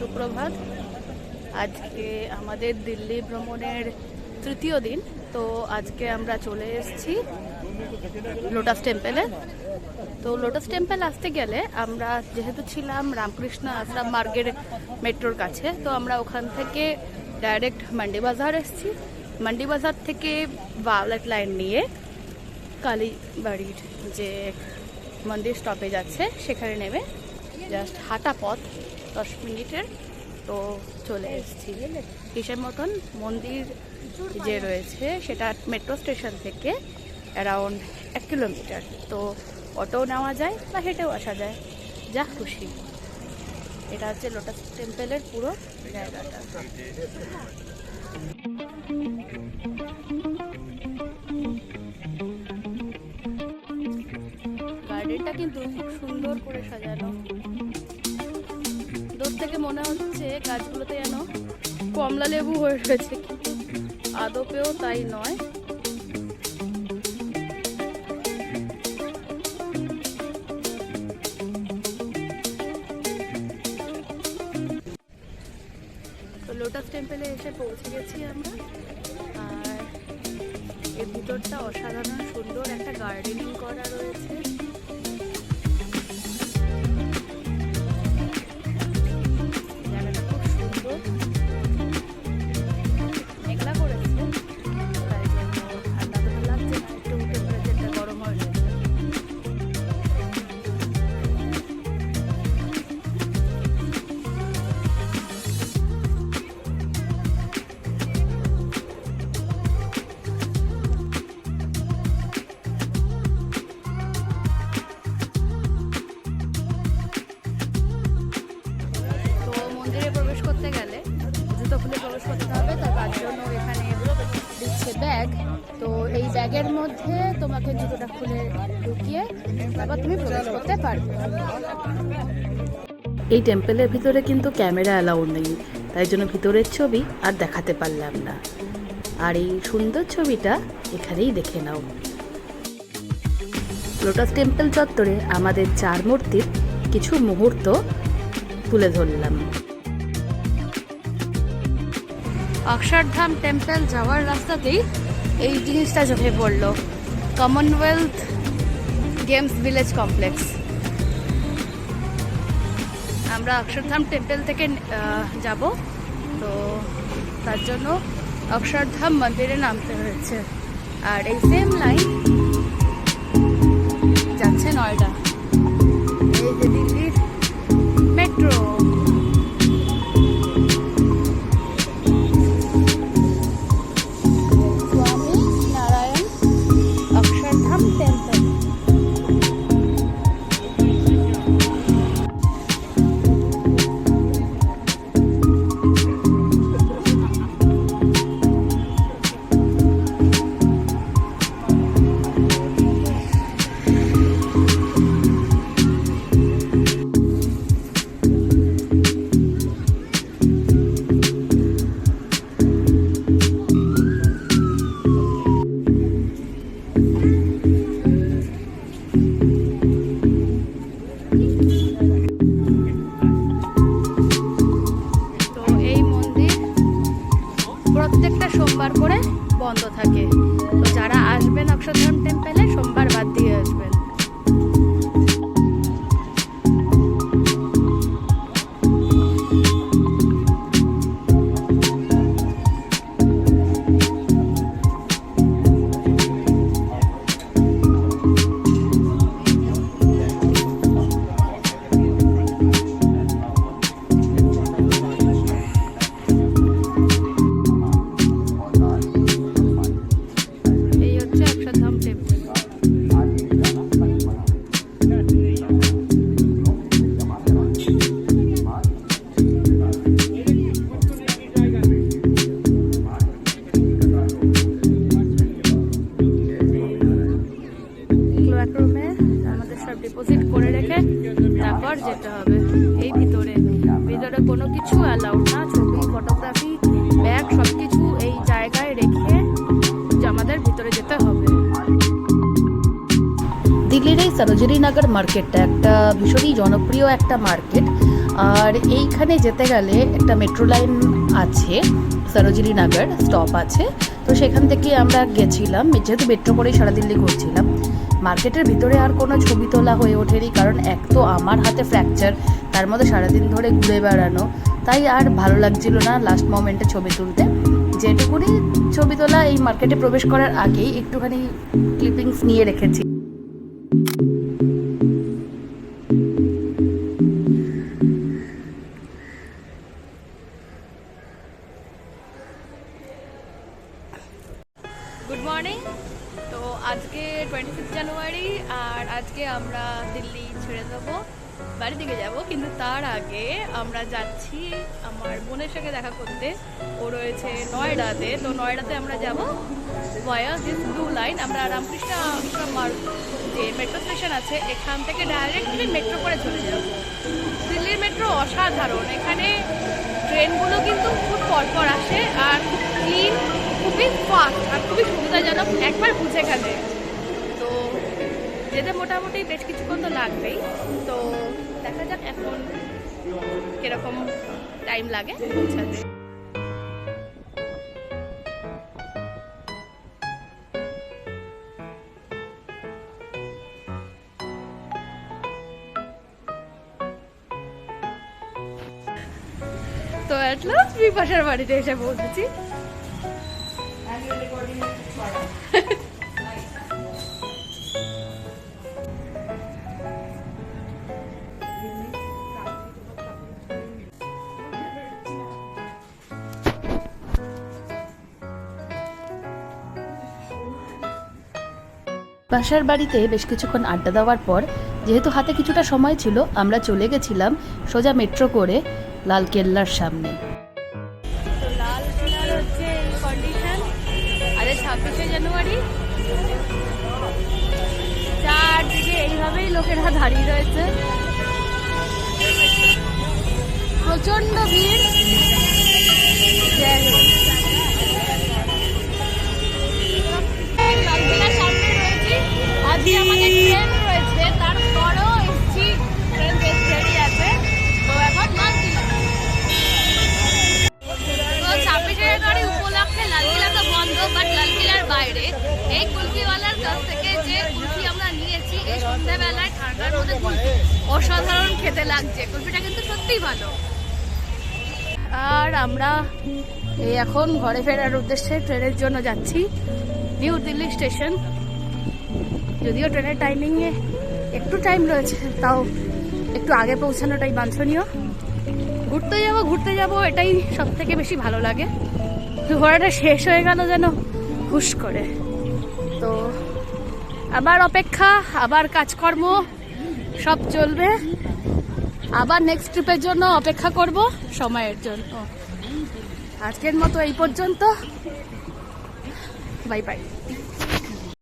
সুপ্রভাত। আজকে আমাদের দিল্লি ভ্রমণের তৃতীয় দিন। তো আজকে আমরা চলে এসেছি লোটাস টেম্পেলে। তো লোটাস টেম্পল আসতে গেলে আমরা যেহেতু ছিলাম রামকৃষ্ণ আশ্রম মার্গের মেট্রোর কাছে, তো আমরা ওখান থেকে ডাইরেক্ট মান্ডি বাজার এসেছি। মান্ডি বাজার থেকে ভায়োলেট লাইন নিয়ে কালীবাড়ির যে মন্দির স্টপেজ আছে সেখানে নেমে জাস্ট হাঁটা পথ 10 মিনিটের তো চলে এসেছি। কিসের মতন মন্দির যে রয়েছে সেটা মেট্রো স্টেশন থেকে অ্যারাউন্ড 1 কিলোমিটার। তো অটোও নেওয়া যায় বা হেঁটেও আসা যায়, যা খুশি। এটা হচ্ছে লোটাস টেম্পলের পুরো জায়গাটা। গার্ডেনটা কিন্তু খুব সুন্দর করে সাজানো। দূর থেকে মনে হচ্ছে গাছগুলোতে যেন কমলা লেবু হয়ে রয়েছে, কিন্তু আদপেও তাই নয়। তো লোটাস টেম্পলে এসে পৌঁছে গেছি আমরা। আর এর ভিতরটা অসাধারণ সুন্দর, একটা গার্ডেনিং করা রয়েছে। জায়গাটা খুব সুন্দর, মেঘলা করেছে তাই জন্য ঠান্ডা তো লাগছে না, একটু টেম্পারেচারটা গরম হয়ে রয়েছে। প্রবেশ করতে গেলে জুতো খুলে প্রবেশ করতে হবে, তার জন্য এখানে দিচ্ছে ব্যাগ। তো এই ব্যাগের মধ্যে তোমাকে জুতোটা খুলে ঢুকিয়ে তারপর তুমি প্রবেশ করতে পারবে। এই টেম্পলের ভিতরে কিন্তু ক্যামেরা অ্যালাউড নেই, তাই জন্য ভিতরের ছবি আর দেখাতে পারলাম না। আর এই সুন্দর ছবিটা এখানেই দেখে নাও। লোটাস টেম্পল চত্বরে আমাদের 4 মূর্তির কিছু মুহূর্ত তুলে ধরলাম। অক্ষরধাম টেম্পল যাওয়ার রাস্তাতেই এই জিনিসটা চোখে পড়লো, কমনওয়েলথ গেমস ভিলেজ কমপ্লেক্স। আমরা অক্ষরধাম টেম্পল থেকে যাব, তো তার জন্য অক্ষরধাম মন্দিরে নামতে হয়েছে। আর এই সেম লাইন যাচ্ছে নয়ডা, এই যে দিল্লির মেট্রো। প্রত্যেকটা সোমবার করে বন্ধ থাকে, তো যারা আসবেন অক্ষরধাম টেম্পলে সোমবার বাদ দিয়ে আসবেন। ডিপোজিট করে রেখে তারপর যেতে হবে। এই ভিতরে কোনো কিছু অ্যালাউড না, ছবি ফটোগ্রাফি ব্যাগ সব কিছু এই জায়গায় রেখে আমাদের ভিতরে যেতে হবে। দিল্লির এই সরোজিনী নগর মার্কেটটা একটা ভীষণই জনপ্রিয় একটা মার্কেট। আর এইখানে যেতে গেলে একটা মেট্রো লাইন আছে, সরোজিনী নগর স্টপ আছে, তো সেখান থেকে আমরা গেছিলাম। যেহেতু মেট্রো করেই সারা দিল্লি ঘুরছিলাম, মার্কেটের ভিতরে আর কোনো ছবি তোলা হয়ে ওঠেনি, কারণ এক তো আমার হাতে ফ্র্যাকচার, তার মধ্যে সারাদিন ধরে ঘুরে বেড়ানো, তাই আর ভালো লাগছিল না লাস্ট মোমেন্টে ছবি তুলতে। যেটুকুনি ছবি তোলা এই মার্কেটে প্রবেশ করার আগেই একটুখানি ক্লিপিংস নিয়ে রেখেছি। Good morning. তো আজকে 26 জানুয়ারি, আর আজকে আমরা দিল্লি ছেড়ে দেবো, বাড়ি দিকে যাব। কিন্তু তার আগে আমরা যাচ্ছি আমার বোনের সঙ্গে দেখা করতে, ও রয়েছে নয়ডাতে। তো নয়ডাতে আমরা যাব ভায়া দিস ব্লু লাইন। আমরা রামকৃষ্ণ আশ্রম যে মেট্রো স্টেশন আছে এখান থেকে ডাইরেক্টলি মেট্রো করে চলে যাব। দিল্লির মেট্রো অসাধারণ, এখানে ট্রেনগুলো কিন্তু খুব পরপর আসে, আর ক্লিন, খুবই ফাস্ট আর খুবই সুবিধাজনক, একবার বুঝে গেলে। তো যেতে মোটামুটি বেশ কিছুক্ষণ তো লাগবেই। তো দেখা যাক এখন কিরকম টাইম লাগে পৌঁছাতে। তো অ্যাট লাস্ট বিপাশার বাড়িতে এসে পৌঁছেছি। বাসার বাড়িতে বেশ কিছুক্ষণ আড্ডা দেওয়ার পর, যেহেতু হাতে কিছুটা সময় ছিল, আমরা চলে গেছিলাম সোজা মেট্রো করে লালকেল্লার সামনে। লালকেল্লার হচ্ছে কন্ডিশন, আজ 26শে জানুয়ারি, চারদিকে এইভাবেই লোকেরা দাঁড়িয়ে রয়েছে, প্রচন্ড ভিড়। আজকে আমাদের ট্রেন রয়েছে, তারপরও এসছি, ট্রেন বেশ দেরি আছে। তো এখন লালকিল্লা, তো 26শে জানুয়ারি উপলক্ষে লালকিল্লা তো বন্ধ, বাট লালকিল্লার বাইরে এই কুলফিওয়ালার কাছ থেকে যে কুলফি আমরা নিয়েছি, এই সন্ধ্যাবেলায় ঠান্ডার মধ্যে অসাধারণ খেতে লাগছে। কুলফিটা কিন্তু সত্যিই ভালো। আর আমরা এই এখন ঘরে ফেরার উদ্দেশ্যে ট্রেনের জন্য যাচ্ছি নিউ দিল্লি স্টেশন। যদিও ট্রেনের টাইমিংয়ে একটু টাইম রয়েছে, তাও একটু আগে পৌঁছানোটাই বাঞ্ছনীয়। ঘুরতে যাব এটাই সব থেকে বেশি ভালো লাগে। ঘোরাটা শেষ হয়ে গেল যেন হুশ করে। তো আবার অপেক্ষা, আবার কাজকর্ম সব চলবে, আবার নেক্সট ট্রিপের জন্য অপেক্ষা করব সময়ের জন্য। আজকের মতো এই পর্যন্ত, বাই বাই।